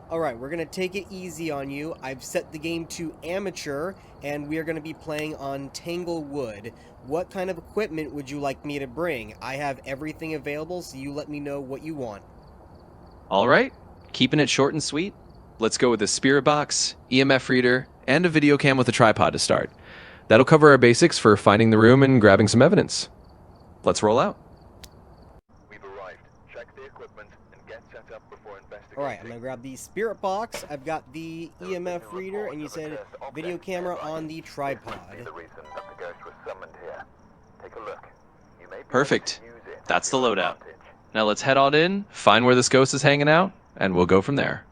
Alright, we're going to take it easy on you. I've set the game to amateur, and we are going to be playing on Tanglewood. What kind of equipment would you like me to bring? I have everything available, so you let me know what you want. All right, keeping it short and sweet. Let's go with a spirit box, EMF reader, and a video cam with a tripod to start. That'll cover our basics for finding the room and grabbing some evidence. Let's roll out. We've arrived. Check the equipment and get set up before investigating. Alright, I'm going to grab the spirit box. I've got the EMF reader, and you said video camera on the tripod. The reason that the ghost was summoned here. Take a look. You may be Perfect. able to use it That's the to your loadout. advantage. Now let's head on in, find where this ghost is hanging out, and we'll go from there.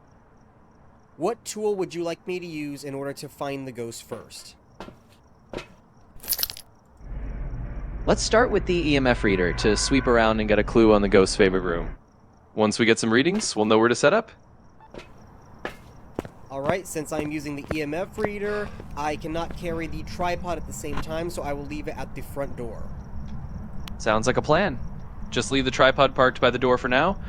What tool would you like me to use in order to find the ghost first? Let's start with the EMF reader to sweep around and get a clue on the ghost's favorite room. Once we get some readings, we'll know where to set up. Alright, since I'm using the EMF reader, I cannot carry the tripod at the same time, so I will leave it at the front door. Sounds like a plan. Just leave the tripod parked by the door for now.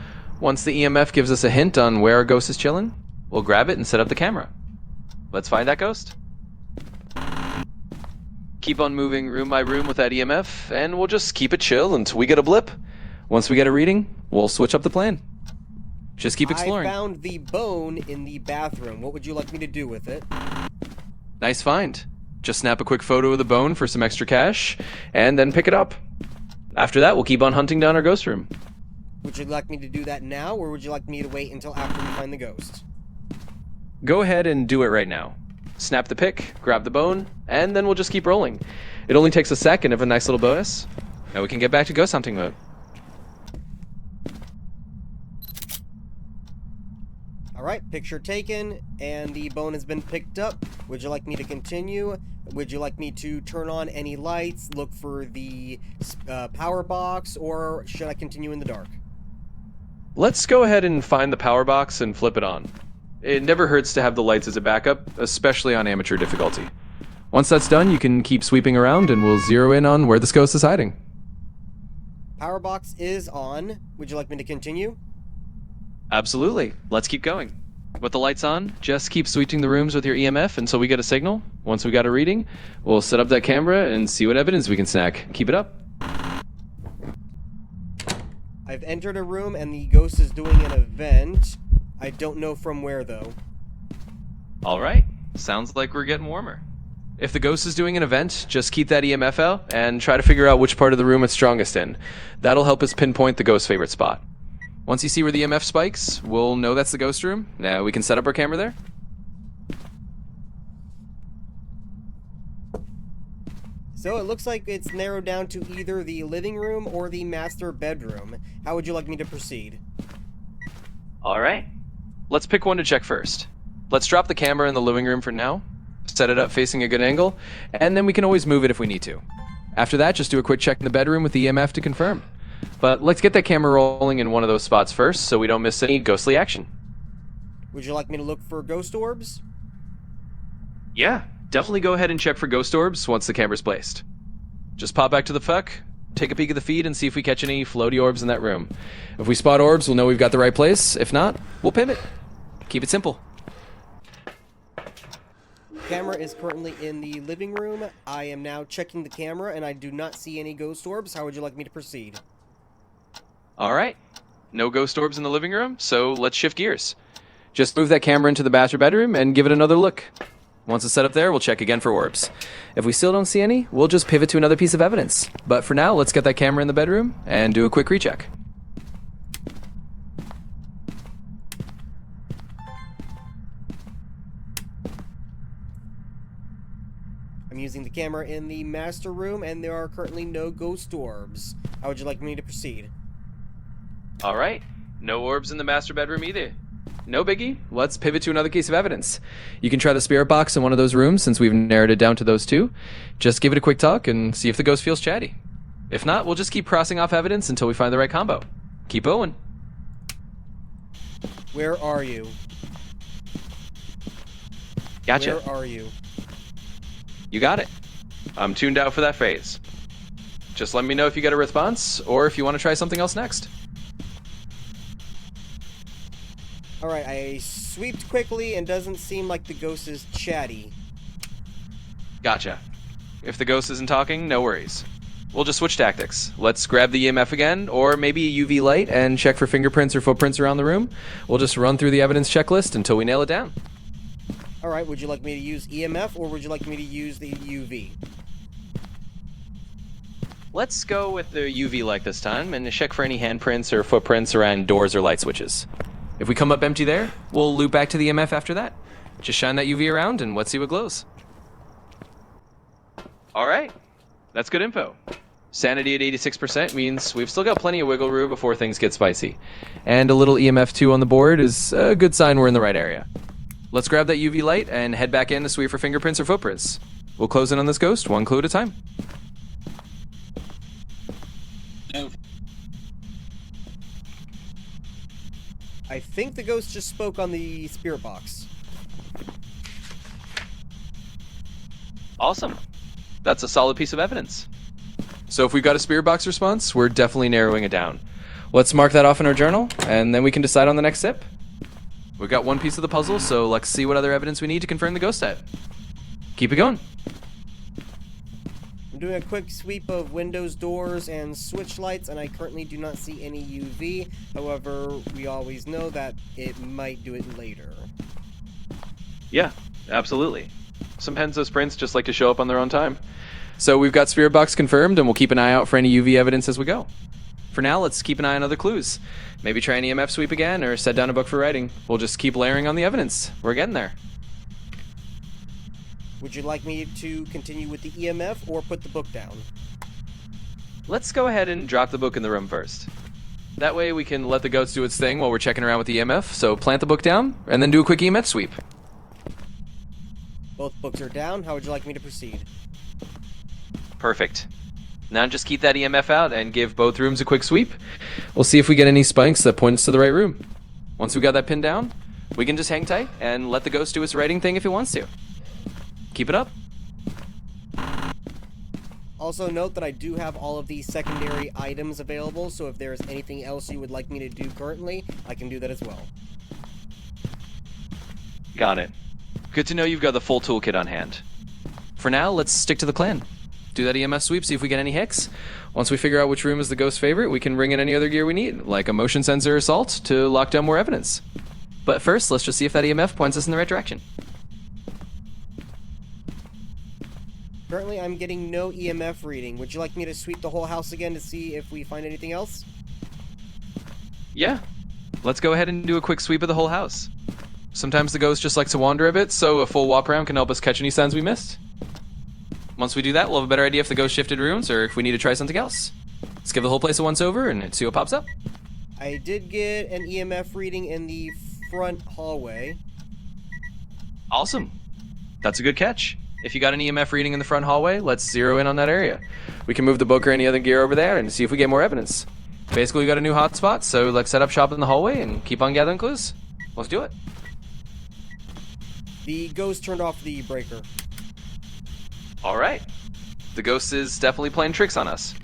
Once the EMF gives us a hint on where our ghost is chilling, we'll grab it and set up the camera. Let's find that ghost. Keep on moving room by room with that EMF, and we'll just keep it chill until we get a blip. Once we get a reading, we'll switch up the plan. Just keep exploring. I found the bone in the bathroom. What would you like me to do with it? Nice find. Just snap a quick photo of the bone for some extra cash, and then pick it up. After that, we'll keep on hunting down our ghost room. Would you like me to do that now, or would you like me to wait until after we find the ghost? Go ahead and do it right now. Snap the pic, grab the bone, and then we'll just keep rolling. It only takes a second of a nice little bonus. Now we can get back to ghost hunting mode. Alright, picture taken, and the bone has been picked up. Would you like me to continue? Would you like me to turn on any lights, look for the power box, or should I continue in the dark? Let's go ahead and find the power box and flip it on. It never hurts to have the lights as a backup, especially on amateur difficulty. Once that's done, you can keep sweeping around and we'll zero in on where this ghost is hiding. Power box is on. Would you like me to continue? Absolutely. Let's keep going. With the lights on, just keep sweeping the rooms with your EMF until we get a signal. Once we got a reading, we'll set up that camera and see what evidence we can snag. Keep it up. I've entered a room and the ghost is doing an event. I don't know from where, though. Alright, sounds like we're getting warmer. If the ghost is doing an event, just keep that EMF out and try to figure out which part of the room it's strongest in. That'll help us pinpoint the ghost's favorite spot. Once you see where the EMF spikes, we'll know that's the ghost room. Now we can set up our camera there. So it looks like it's narrowed down to either the living room or the master bedroom. How would you like me to proceed? Alright, let's pick one to check first. Let's drop the camera in the living room for now, set it up facing a good angle, and then we can always move it if we need to. After that, just do a quick check in the bedroom with the EMF to confirm. But let's get that camera rolling in one of those spots first so we don't miss any ghostly action. Would you like me to look for ghost orbs? Yeah, definitely go ahead and check for ghost orbs once the camera's placed. Just pop back to the FUC, take a peek at the feed, and see if we catch any floaty orbs in that room. If we spot orbs, we'll know we've got the right place. If not, we'll pivot. Keep it simple. Camera is currently in the living room. I am now checking the camera and I do not see any ghost orbs. How would you like me to proceed? Alright, no ghost orbs in the living room, so let's shift gears. Just move that camera into the master bedroom and give it another look. Once it's set up there, we'll check again for orbs. If we still don't see any, we'll just pivot to another piece of evidence. But for now, let's get that camera in the bedroom and do a quick recheck. I'm using the camera in the master room and there are currently no ghost orbs. How would you like me to proceed? Alright, no orbs in the master bedroom either. No biggie, let's pivot to another case of evidence. You can try the spirit box in one of those rooms since we've narrowed it down to those two. Just give it a quick talk and see if the ghost feels chatty. If not, we'll just keep crossing off evidence until we find the right combo. Keep going. Where are you? Gotcha. Where are you? You got it. I'm tuned out for that phase. Just let me know if you get a response or if you want to try something else next. Alright, I sweeped quickly and doesn't seem like the ghost is chatty. Gotcha. If the ghost isn't talking, no worries. We'll just switch tactics. Let's grab the EMF again, or maybe a UV light and check for fingerprints or footprints around the room. We'll just run through the evidence checklist until we nail it down. Alright, would you like me to use EMF or would you like me to use the UV? Let's go with the UV light this time and check for any handprints or footprints around doors or light switches. If we come up empty there, we'll loop back to the EMF after that. Just shine that UV around and let's see what glows. Alright, that's good info. Sanity at 86% means we've still got plenty of wiggle room before things get spicy. And a little EMF 2 on the board is a good sign we're in the right area. Let's grab that UV light and head back in to sweep for fingerprints or footprints. We'll close in on this ghost one clue at a time. I think the ghost just spoke on the spirit box. Awesome. That's a solid piece of evidence. So if we've got a spirit box response, we're definitely narrowing it down. Let's mark that off in our journal, and then we can decide on the next sip. We've got one piece of the puzzle, so let's see what other evidence we need to confirm the ghost type. Keep it going. I'm doing a quick sweep of windows, doors, and switch lights, and I currently do not see any UV. However, we always know that it might do it later. Yeah, absolutely. Sometimes those prints just like to show up on their own time. So we've got spirit box confirmed, and we'll keep an eye out for any UV evidence as we go. For now, let's keep an eye on other clues. Maybe try an EMF sweep again, or set down a book for writing. We'll just keep layering on the evidence. We're getting there. Would you like me to continue with the EMF or put the book down? Let's go ahead and drop the book in the room first. That way we can let the ghost do its thing while we're checking around with the EMF, so plant the book down, and then do a quick EMF sweep. Both books are down. How would you like me to proceed? Perfect. Now just keep that EMF out and give both rooms a quick sweep. We'll see if we get any spikes that point us to the right room. Once we got that pinned down, we can just hang tight and let the ghost do its writing thing if it wants to. Keep it up. Also note that I do have all of these secondary items available, so if there is anything else you would like me to do currently, I can do that as well. Got it. Good to know you've got the full toolkit on hand. For now, let's stick to the plan. Do that EMF sweep, see if we get any hicks. Once we figure out which room is the ghost's favorite, we can bring in any other gear we need, like a motion sensor or salt, to lock down more evidence. But first, let's just see if that EMF points us in the right direction. Currently, I'm getting no EMF reading. Would you like me to sweep the whole house again to see if we find anything else? Yeah. Let's go ahead and do a quick sweep of the whole house. Sometimes the ghost just likes to wander a bit, so a full walk around can help us catch any signs we missed. Once we do that, we'll have a better idea if the ghost shifted rooms or if we need to try something else. Let's give the whole place a once-over and see what pops up. I did get an EMF reading in the front hallway. Awesome. That's a good catch. If you got an EMF reading in the front hallway, let's zero in on that area. We can move the book or any other gear over there and see if we get more evidence. Basically, we got a new hotspot, so let's set up shop in the hallway and keep on gathering clues. Let's do it. The ghost turned off the breaker. Alright. The ghost is definitely playing tricks on us.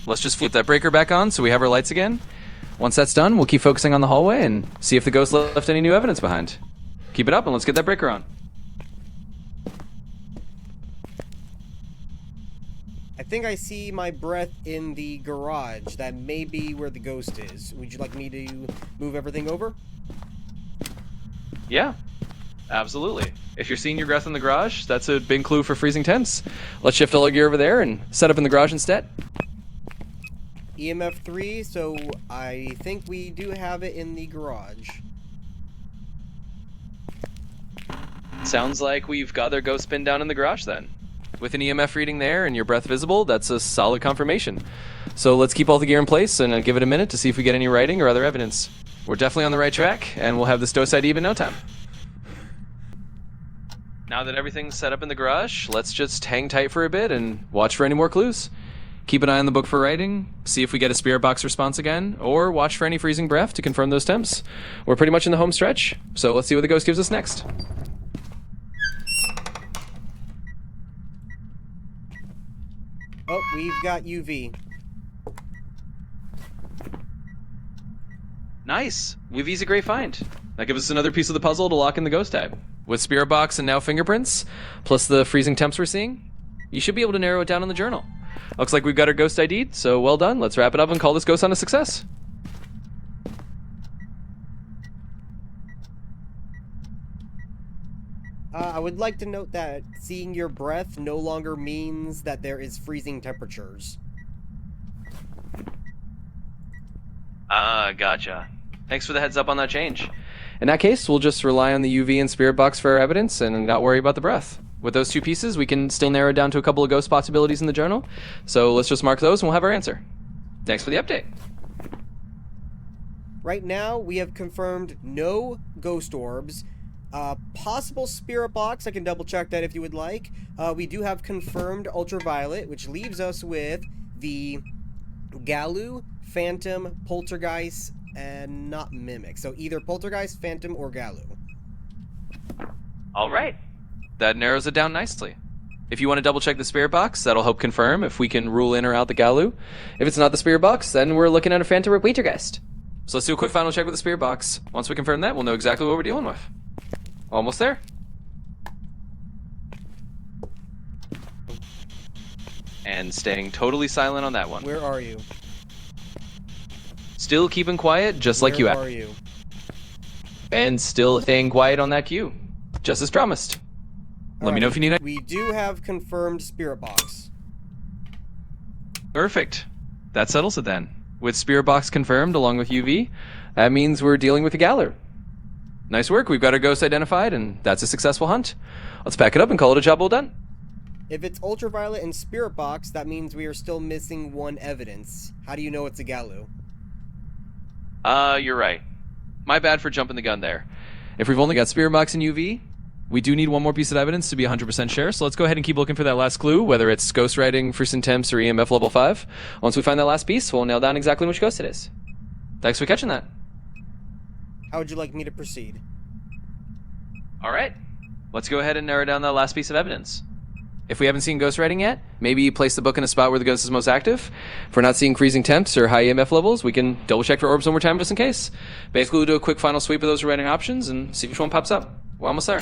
Let's just flip that breaker back on so we have our lights again. Once that's done, we'll keep focusing on the hallway and see if the ghost left any new evidence behind. Keep it up and let's get that breaker on. I think I see my breath in the garage. That may be where the ghost is. Would you like me to move everything over? Yeah, absolutely. If you're seeing your breath in the garage, that's a big clue for freezing temps. Let's shift all our gear over there and set up in the garage instead. EMF 3, so I think we do have it in the garage. Sounds like we've got their ghost pinned down in the garage then. With an EMF reading there and your breath visible, that's a solid confirmation. So let's keep all the gear in place and give it a minute to see if we get any writing or other evidence. We're definitely on the right track, and we'll have this dose ID in no time. Now that everything's set up in the garage, let's just hang tight for a bit and watch for any more clues. Keep an eye on the book for writing, see if we get a spirit box response again, or watch for any freezing breath to confirm those temps. We're pretty much in the home stretch, so let's see what the ghost gives us next. Oh, we've got UV. Nice! UV's a great find. That gives us another piece of the puzzle to lock in the ghost tab. With spirit box and now fingerprints, plus the freezing temps we're seeing, you should be able to narrow it down in the journal. Looks like we've got our ghost ID'd, so well done. Let's wrap it up and call this ghost hunt a success. I would like to note that seeing your breath no longer means that there is freezing temperatures. Gotcha. Thanks for the heads up on that change. In that case, we'll just rely on the UV and spirit box for our evidence and not worry about the breath. With those two pieces, we can still narrow it down to a couple of ghost possibilities in the journal. So let's just mark those and we'll have our answer. Thanks for the update. Right now, we have confirmed no ghost orbs. Possible spirit box, I can double check that if you would like. We do have confirmed ultraviolet, which leaves us with the Galu, Phantom, Poltergeist, and not Mimic. So either Poltergeist, Phantom, or Galu. All right. That narrows it down nicely. If you want to double check the spirit box, that'll help confirm if we can rule in or out the Galu. If it's not the spirit box, then we're looking at a Phantom or Poltergeist. So let's do a quick final check with the spirit box. Once we confirm that, we'll know exactly what we're dealing with. Almost there. And staying totally silent on that one. Where are you? Still keeping quiet, just like you Where asked. are you? And still staying quiet on that cue, just as promised. Let me know if you need it. We do have confirmed spirit box. Perfect. That settles it then. With spirit box confirmed along with UV, that means we're dealing with a Galler. Nice work. We've got our ghost identified, and that's a successful hunt. Let's pack it up and call it a job well done. If it's ultraviolet and spirit box, that means we are still missing one evidence. How do you know it's a Galu? You're right. My bad for jumping the gun there. If we've only got spirit box and UV, we do need one more piece of evidence to be 100% sure, so let's go ahead and keep looking for that last clue, whether it's ghost writing, freezing temps, or EMF level 5. Once we find that last piece, we'll nail down exactly which ghost it is. Thanks for catching that. How would you like me to proceed? All right. Let's go ahead and narrow down that last piece of evidence. If we haven't seen ghost writing yet, maybe place the book in a spot where the ghost is most active. If we're not seeing freezing temps or high EMF levels, we can double check for orbs one more time just in case. Basically, we'll do a quick final sweep of those writing options and see which one pops up. We're almost there.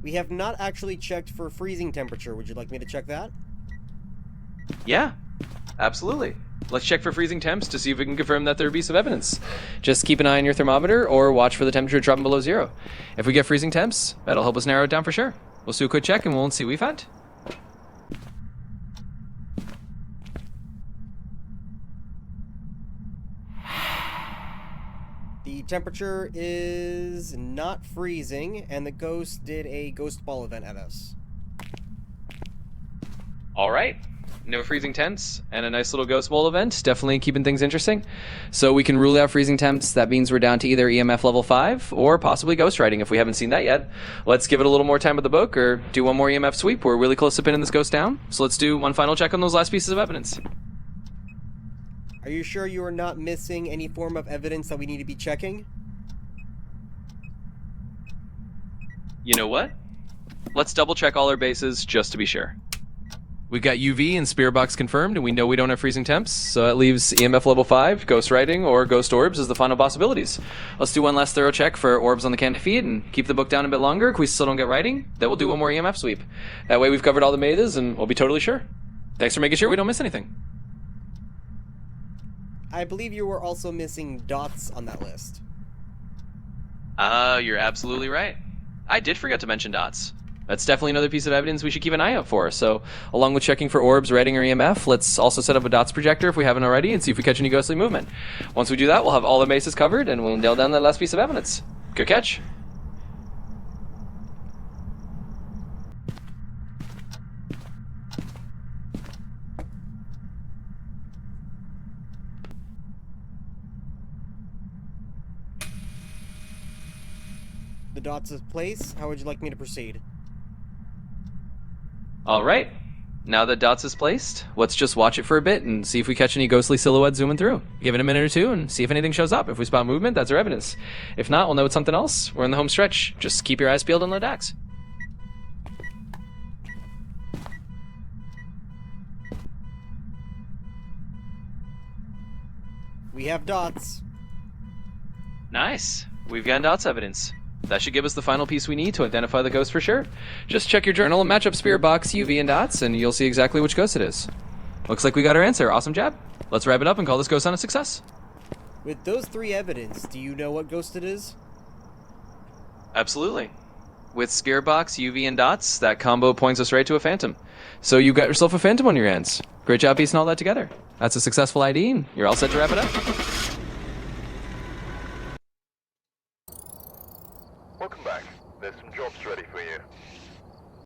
We have not actually checked for freezing temperature. Would you like me to check that? Yeah, absolutely. Let's check for freezing temps to see if we can confirm that they're a piece of evidence. Just keep an eye on your thermometer or watch for the temperature dropping below 0. If we get freezing temps, that'll help us narrow it down for sure. We'll do a quick check and we'll see what we find. The temperature is not freezing, and the ghost did a ghost ball event at us. All right. No freezing temps and a nice little ghost bowl event. Definitely keeping things interesting. So we can rule out freezing temps. That means we're down to either EMF level 5 or possibly ghost writing if we haven't seen that yet. Let's give it a little more time with the book or do one more EMF sweep. We're really close to pinning this ghost down. So let's do one final check on those last pieces of evidence. Are you sure you are not missing any form of evidence that we need to be checking? You know what? Let's double check all our bases just to be sure. We've got UV and spirit box confirmed, and we know we don't have freezing temps, so that leaves EMF level 5, ghost writing, or ghost orbs as the final possibilities. Let's do one last thorough check for orbs on the candid feed and keep the book down a bit longer. If we still don't get writing, then we'll do one more EMF sweep. That way we've covered all the bases, and we'll be totally sure. Thanks for making sure we don't miss anything. I believe you were also missing dots on that list. You're absolutely right. I did forget to mention dots. That's definitely another piece of evidence we should keep an eye out for. So, along with checking for orbs, writing, or EMF, let's also set up a dots projector if we haven't already and see if we catch any ghostly movement. Once we do that, we'll have all the bases covered and we'll nail down that last piece of evidence. Good catch. The dots is placed. How would you like me to proceed? All right. Now that dots is placed, let's just watch it for a bit and see if we catch any ghostly silhouettes zooming through. Give it a minute or two and see if anything shows up. If we spot movement, that's our evidence. If not, we'll know it's something else. We're in the home stretch. Just keep your eyes peeled and load axe. We have dots. Nice. We've got dots evidence. That should give us the final piece we need to identify the ghost for sure. Just check your journal and match up spirit box, UV, and dots, and you'll see exactly which ghost it is. Looks like we got our answer. Awesome job. Let's wrap it up and call this ghost hunt a success. With those 3 evidence, do you know what ghost it is? Absolutely. With scare box, UV, and dots, that combo points us right to a phantom. So you got yourself a phantom on your hands. Great job piecing all that together. That's a successful ID, and you're all set to wrap it up.